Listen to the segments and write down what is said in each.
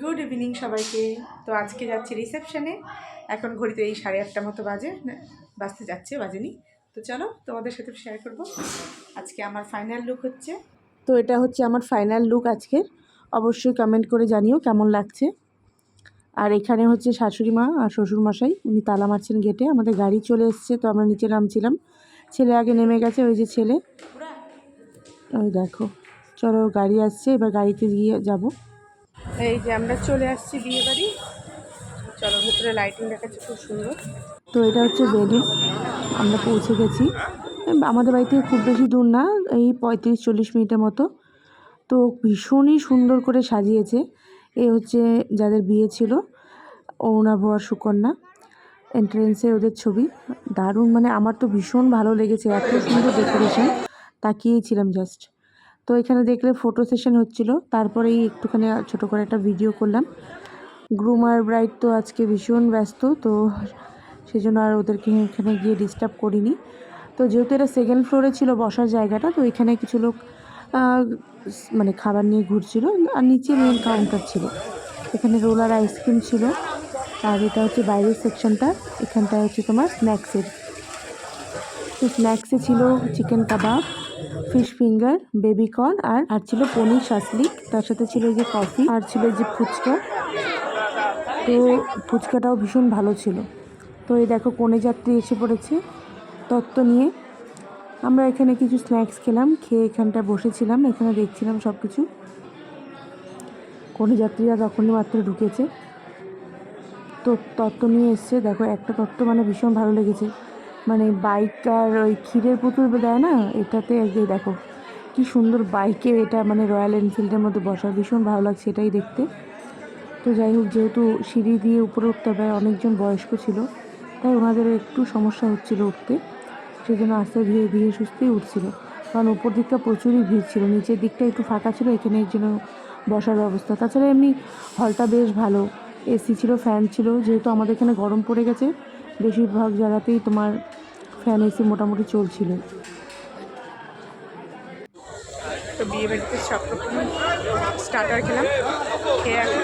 Good evening সবাইকে। তো আজকে যাচ্ছি রিসেপশনে। এখন ঘড়িতে এই 8:30 মতো বাজে, বাজতে যাচ্ছে, বাজেনি। তো চলো তোমাদের সাথে শেয়ার করব আজকে আমার ফাইনাল লুক হচ্ছে। তো এটা হচ্ছে আমার ফাইনাল লুক আজকের। অবশ্যই কমেন্ট করে জানিও কেমন লাগছে। আর এখানে হচ্ছে শাশুড়ি মা আর শ্বশুরমশাই, উনি তালা মারছেন গেটে। আমাদের গাড়ি চলে এসছে, তো আমরা নিচে নামছিলাম। ছেলে আগে নেমে গেছে, ওই যে ছেলে, ওই দেখো। চলো গাড়ি আসছে, এবার গাড়িতে গিয়ে যাব। এই যে আমরা চলে আসছি বিয়ে বাড়ি। চলো ভেতরে লাইটিং দেখাচ্ছে খুব সুন্দর। তো এটা হচ্ছে ভেন্যু, আমরা পৌঁছে গেছি। আমাদের বাড়ি থেকে খুব বেশি দূর না, এই 35-40 মিনিটের মতো। তো ভীষণই সুন্দর করে সাজিয়েছে। এ হচ্ছে যাদের বিয়ে ছিল, অরুণাভ আর সুকন্যা। এন্ট্রেন্সে ওদের ছবি দারুণ, মানে আমার তো ভীষণ ভালো লেগেছে, এত সুন্দর ডেকোরেশন, তাকিয়েই ছিলাম জাস্ট। তো এখানে দেখলে ফটো সেশন হচ্ছিল, তারপরেই একটুখানি ছোটো করে একটা ভিডিও করলাম। গ্রুম আর ব্রাইড তো আজকে ভীষণ ব্যস্ত, তো সেজন্য আর ওদেরকে এখানে গিয়ে ডিস্টার্ব করিনি। তো যেহেতু এটা সেকেন্ড ফ্লোরে ছিল বসার জায়গাটা, তো এখানে কিছু লোক মানে খাবার নিয়ে ঘুরছিল। আর নিচে মেন কাউন্টার ছিল, এখানে রোল আর আইসক্রিম ছিল। আর এটা হচ্ছে বাইরের সেকশনটা, এখানটায় হচ্ছে তোমার স্ন্যাক্সের। তো স্ন্যাক্সে ছিল চিকেন কাবাব, ফিশ ফিঙ্গার, বেবিকর্ন, আর ছিল পনির শাসলিক। তার সাথে ছিল এই যে কফি, আর ছিল এই যে ফুচকা। তো ফুচকাটাও ভীষণ ভালো ছিল। তো এই দেখো কনে যাত্রী এসে পড়েছে তত্ত্ব নিয়ে। আমরা এখানে কিছু স্ন্যাক্স খেলাম, খেয়ে এখানটায় বসেছিলাম, এখানে দেখছিলাম সব কিছু। কনে যাত্রীরা তখনই মাত্র ঢুকেছে, তো তত্ত্ব নিয়ে এসছে। দেখো একটা তত্ত্ব মানে ভীষণ ভালো লেগেছে, মানে বাইক আর ওই ক্ষীরের পুতুল দেয় না, এটাতে একদিকে দেখো কি সুন্দর বাইকে, এটা মানে রয়্যাল এনফিল্ডের মধ্যে বসা, ভীষণ ভালো লাগছে এটাই দেখতে। তো যাই হোক, যেহেতু সিঁড়ি দিয়ে উপরে উঠতে হবে, অনেকজন বয়স্ক ছিল, তাই ওনাদের একটু সমস্যা হচ্ছিল উঠতে, সেই জন্য আস্তে ধীরে ধীরে সুস্থেই উঠছিল। কারণ উপর দিকটা প্রচুরই ভিড় ছিল, নিচের দিকটা একটু ফাঁকা ছিল, এখানে এর জন্য বসার ব্যবস্থা। তাছাড়া এমনি হলটা বেশ ভালো, এসি ছিল, ফ্যান ছিল। যেহেতু আমাদের এখানে গরম পড়ে গেছে, বেশিরভাগ জায়গাতেই তোমার ফ্যান এসি মোটামুটি চলছিল। তো বিয়ে বাড়িতে সব রকম স্টার্টার খেলাম, খেয়ে এখন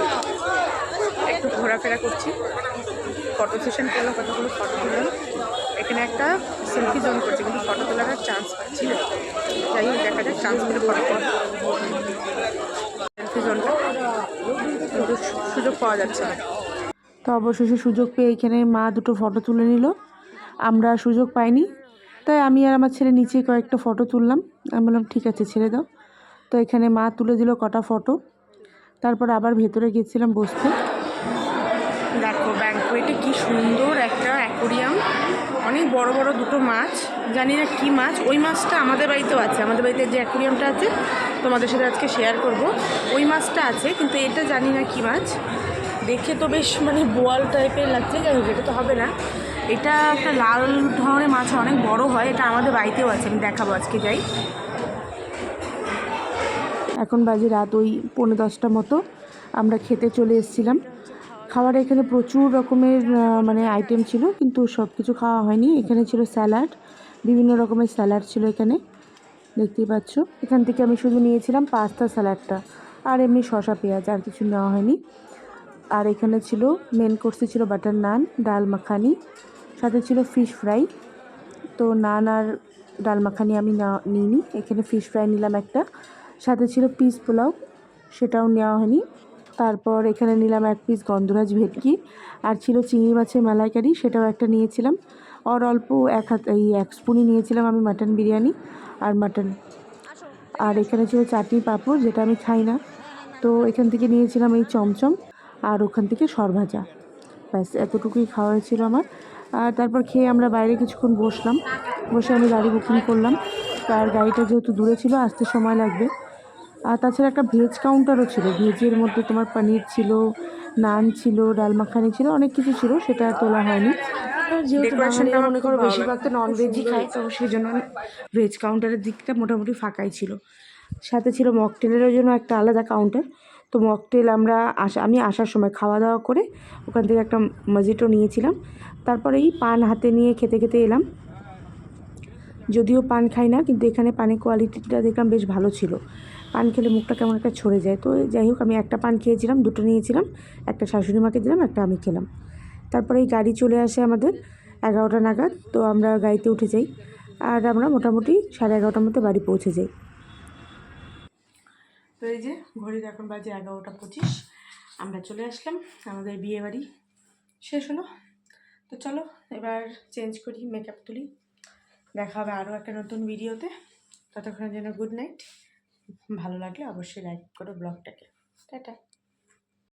একটু ঘোরাফেরা করছি। ফটো সেশন করলাম, কতগুলো ফটো তুললাম। এখানে একটা সেলফি জোন করছে, কিন্তু ফটো তোলার আর চান্স পাচ্ছি না। যাই হোক, দেখা যাক চান্স করে ফটো তোলা। সেলফি জোনটা কিন্তু সুযোগ পাওয়া যাচ্ছে না। তো অবশেষে সুযোগ পেয়ে এখানে মা দুটো ফটো তুলে নিল, আমরা সুযোগ পাইনি। তাই আমি আর আমার ছেলে নিচে কয়েকটা ফটো তুললাম। আমি বললাম ঠিক আছে ছেড়ে দাও। তো এখানে মা তুলে দিল কটা ফটো, তারপর আবার ভেতরে গেছিলাম বসতে। দেখো ব্যাঙ্কোয়েটে কি সুন্দর একটা অ্যাকোরিয়াম, অনেক বড় বড় দুটো মাছ, জানি না কি মাছ। ওই মাছটা আমাদের বাড়িতেও আছে, আমাদের বাড়িতে যে অ্যাকোরিয়ামটা আছে তোমাদের সাথে আজকে শেয়ার করব, ওই মাছটা আছে, কিন্তু এটা জানি না কি মাছ। দেখে তো বেশ মানে বোয়াল টাইপের লাগছে, যাই হোক এটা তো হবে না। এটা একটা লাল ধরনের মাছ, অনেক বড় হয়, এটা আমাদের বাড়িতেও আছে, আমি দেখাবো আজকে যাই। এখন বাজে রাত ওই 9:45 মতো, আমরা খেতে চলে এসেছিলাম। খাবার এখানে প্রচুর রকমের মানে আইটেম ছিল, কিন্তু সব কিছু খাওয়া হয়নি। এখানে ছিল স্যালাড, বিভিন্ন রকমের স্যালাড ছিল এখানে, দেখতেই পাচ্ছ। এখান থেকে আমি শুধু নিয়েছিলাম পাস্তা স্যালাডটা, আর এমনি শসা পেঁয়াজ, আর কিছু নেওয়া হয়নি। আর এখানে ছিল মেন কোর্সে ছিল বাটার নান, ডাল মাখানি, সাথে ছিল ফিশ ফ্রাই। তো নান আর ডাল মাখানি আমি নিইনি, এখানে ফিশ ফ্রাই নিলাম একটা। সাথে ছিল পিস পোলাও, সেটাও নেওয়া হয়নি। তারপর এখানে নিলাম এক পিস গন্ধরাজ ভেটকি, আর ছিল চিংড়ি মাছের মালাইকারি, সেটাও একটা নিয়েছিলাম। আর অল্প এক স্পুনই নিয়েছিলাম আমি মাটন বিরিয়ানি আর মাটন। আর এখানে ছিল চাটনি পাঁপড়, যেটা আমি খাই না। তো এখান থেকে নিয়েছিলাম এই চমচম, আর ওখান থেকে সরভাজা। ব্যাস এতটুকুই খাওয়া হয়েছিল আমার। আর তারপর খেয়ে আমরা বাইরে কিছুক্ষণ বসলাম, বসে আমি গাড়ি বুকিং করলাম। আর গাড়িটা যেহেতু দূরে ছিল, আসতে সময় লাগবে। আর তাছাড়া একটা ভেজ কাউন্টারও ছিল, ভেজের মধ্যে তোমার পনির ছিল, নান ছিল, ডাল মাখানি ছিল, অনেক কিছু ছিল, সেটা তোলা হয়নি। যেহেতু বাঙালিরা মনে করো বেশিরভাগ তো নন ভেজই খায়, তো সেই জন্য ভেজ কাউন্টারের দিকটা মোটামুটি ফাঁকাই ছিল। সাথে ছিল মকটেলের জন্য একটা আলাদা কাউন্টার। তো মকটেল আমি আসার সময় খাওয়া দাওয়া করে ওখান থেকে একটা মজিটো নিয়েছিলাম। তারপরে এই পান হাতে নিয়ে খেতে খেতে এলাম। যদিও পান খাই না, কিন্তু এখানে পানের কোয়ালিটিটা দেখলাম বেশ ভালো ছিল। পান খেলে মুখটা কেমন একটা ছড়ে যায়। তো যাই হোক, আমি একটা পান খেয়েছিলাম, দুটো নিয়েছিলাম, একটা শাশুড়ি মাকে দিলাম, একটা আমি খেলাম। তারপরে এই গাড়ি চলে আসে আমাদের 11টা নাগাদ। তো আমরা গাড়িতে উঠে যাই, আর আমরা মোটামুটি 11:30টার মধ্যে বাড়ি পৌঁছে যাই। তো এই যে ঘড়ির এখন বাজে 11:25, আমরা চলে আসলাম, আমাদের বিয়ে বাড়ি শেষ হলো। তো চলো এবার চেঞ্জ করি, মেকআপ তুলি। দেখা হবে আরও একটা নতুন ভিডিওতে। ততক্ষণের জন্য গুড নাইট। ভালো লাগলে অবশ্যই লাইক করো ব্লগটাকে। টাটা।